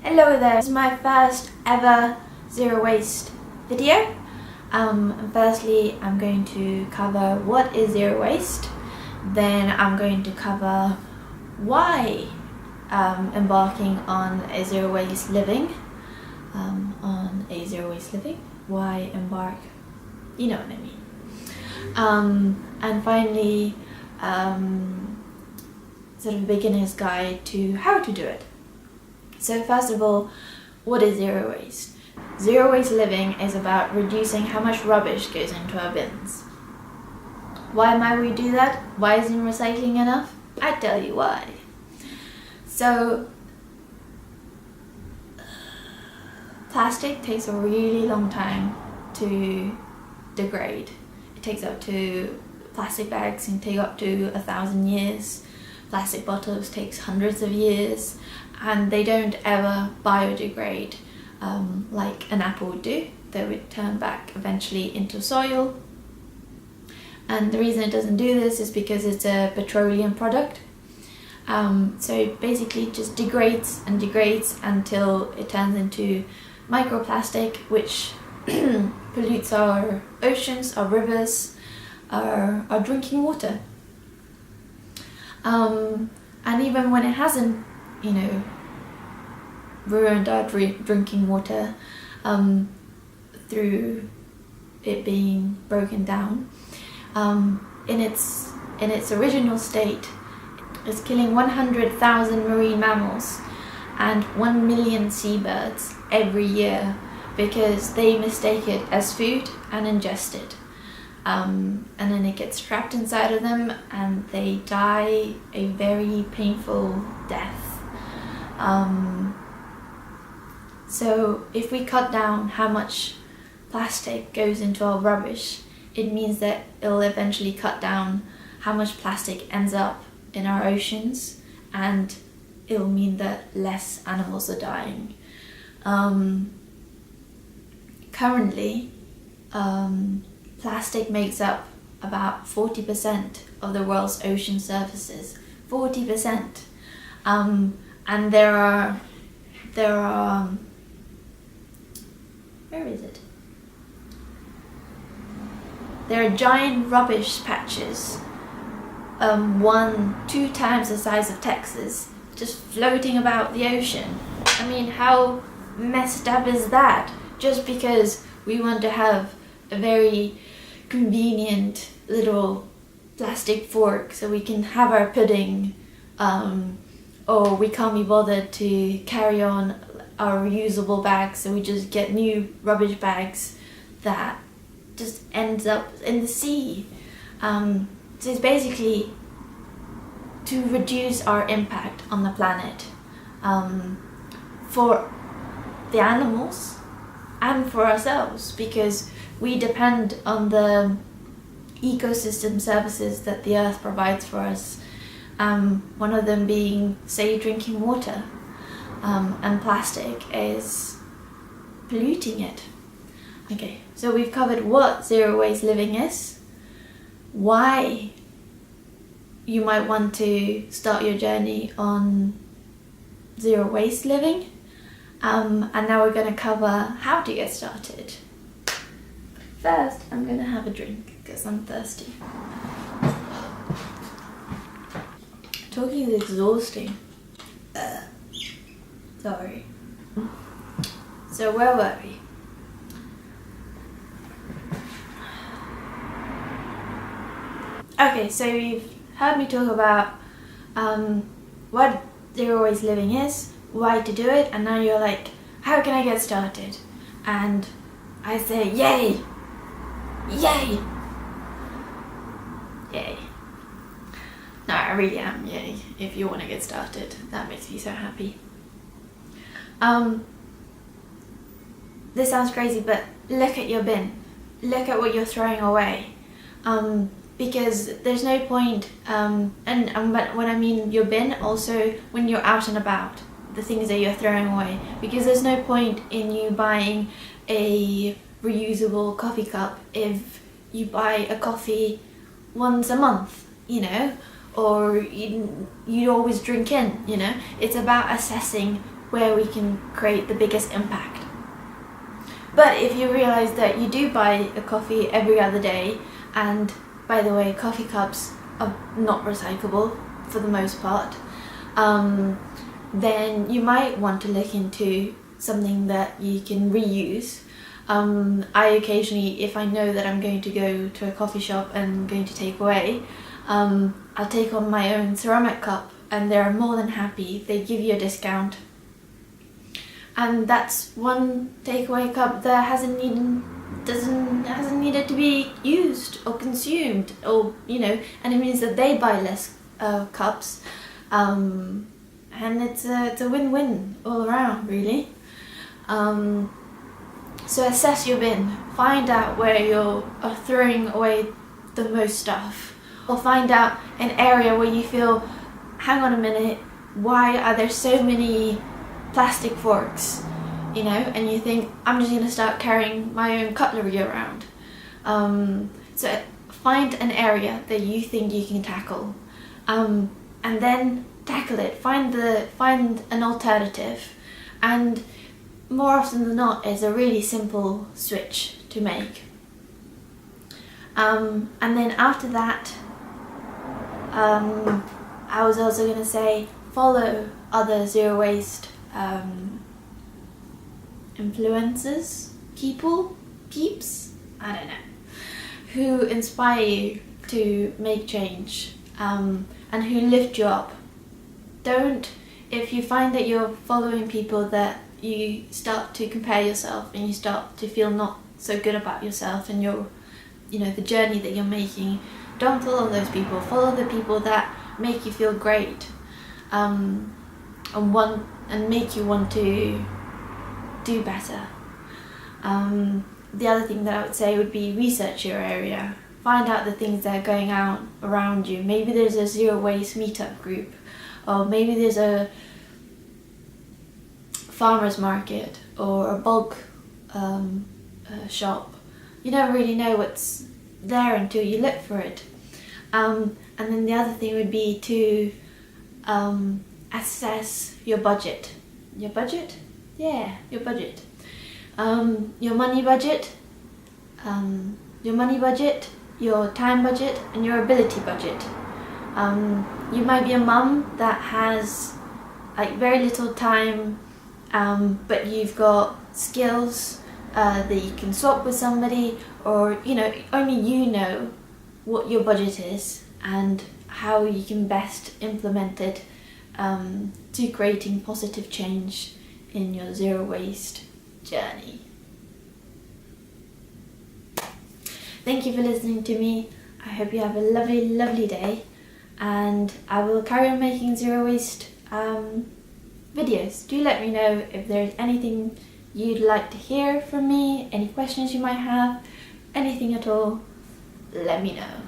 Hello there, this is my first ever zero waste video. Firstly, I'm going to cover what is zero waste, then I'm going to cover why embarking on a zero waste living, why embark, you know what I mean. And finally, sort of a beginner's guide to how to do it. So first of all, what is zero waste? Zero waste living is about reducing how much rubbish goes into our bins. Why might we do that? Why isn't recycling enough? I tell you why. So, plastic takes a really long time to degrade. It takes plastic bags can take up to 1,000 years. Plastic bottles takes hundreds of years, and they don't ever biodegrade like an apple would do. They would turn back eventually into soil. And the reason it doesn't do this is because it's a petroleum product. So it basically just degrades and degrades until it turns into microplastic, which pollutes our oceans, our rivers, our drinking water. And even when it hasn't, ruined our drinking water through it being broken down, in its original state, it's killing 100,000 marine mammals and 1 million seabirds every year because they mistake it as food and ingest it. And then it gets trapped inside of them and they die a very painful death. So if we cut down how much plastic goes into our rubbish, it means that it'll eventually cut down how much plastic ends up in our oceans, and it'll mean that less animals are dying. Currently, plastic makes up about 40% of the world's ocean surfaces. 40%. And there are where is it? There are giant rubbish patches, 1-2 times the size of Texas, just floating about the ocean. I mean, how messed up is that? Just because we want to have a very convenient little plastic fork so we can have our pudding, or we can't be bothered to carry on our reusable bags, so we just get new rubbish bags that just ends up in the sea. So it's basically to reduce our impact on the planet, for the animals and for ourselves, because we depend on the ecosystem services that the earth provides for us. One of them being safe drinking water, and plastic is polluting it. Okay, so we've covered what zero waste living is, why you might want to start your journey on zero waste living, and now we're going to cover how to get started. First, I'm going to have a drink because I'm thirsty. Talking is exhausting. Sorry. So where were we? Okay, so you've heard me talk about what zero waste living is, why to do it, and now you're like, how can I get started? And I say, yay! Yay! Yay. No, I really am yay. If you want to get started, that makes me so happy. This sounds crazy, but look at your bin. Look at what you're throwing away. Because there's no point, but when I mean your bin, also when you're out and about, the things that you're throwing away, because there's no point in you buying a reusable coffee cup if you buy a coffee once a month, or you always drink in, It's about assessing where we can create the biggest impact. But if you realize that you do buy a coffee every other day, and by the way, coffee cups are not recyclable for the most part, then you might want to look into something that you can reuse. I occasionally, if I know that I'm going to go to a coffee shop and going to take away, I'll take on my own ceramic cup, and they're more than happy. They give you a discount. And that's one takeaway cup that hasn't needed to be used or consumed, or and it means that they buy less cups, and it's a win-win all around, really. So assess your bin, find out where you're throwing away the most stuff, or find out an area where you feel, hang on a minute, why are there so many plastic forks, and you think, I'm just going to start carrying my own cutlery around. So find an area that you think you can tackle, and then tackle it. Find an alternative, and more often than not, it's a really simple switch to make. And then after that, I was also going to say, follow other zero waste influencers, peeps, I don't know, who inspire you to make change, and who lift you up. If you find that you're following people that you start to compare yourself and you start to feel not so good about yourself and the journey that you're making, don't follow those people. Follow the people that make you feel great, and make you want to do better. The other thing that I would say would be research your area. Find out the things that are going on around you. Maybe there's a zero waste meetup group, or maybe there's a farmer's market or a bulk shop. You don't really know what's there until you look for it. And then the other thing would be to assess your budget. Your budget? Yeah, your budget. Your money budget, your time budget, and your ability budget. You might be a mum that has very little time, but you've got skills that you can swap with somebody, or only you know what your budget is and how you can best implement it to creating positive change in your zero waste journey. Thank you for listening to me. I hope you have a lovely, lovely day, and I will carry on making zero waste videos. Do let me know if there's anything you'd like to hear from me, any questions you might have, anything at all, let me know.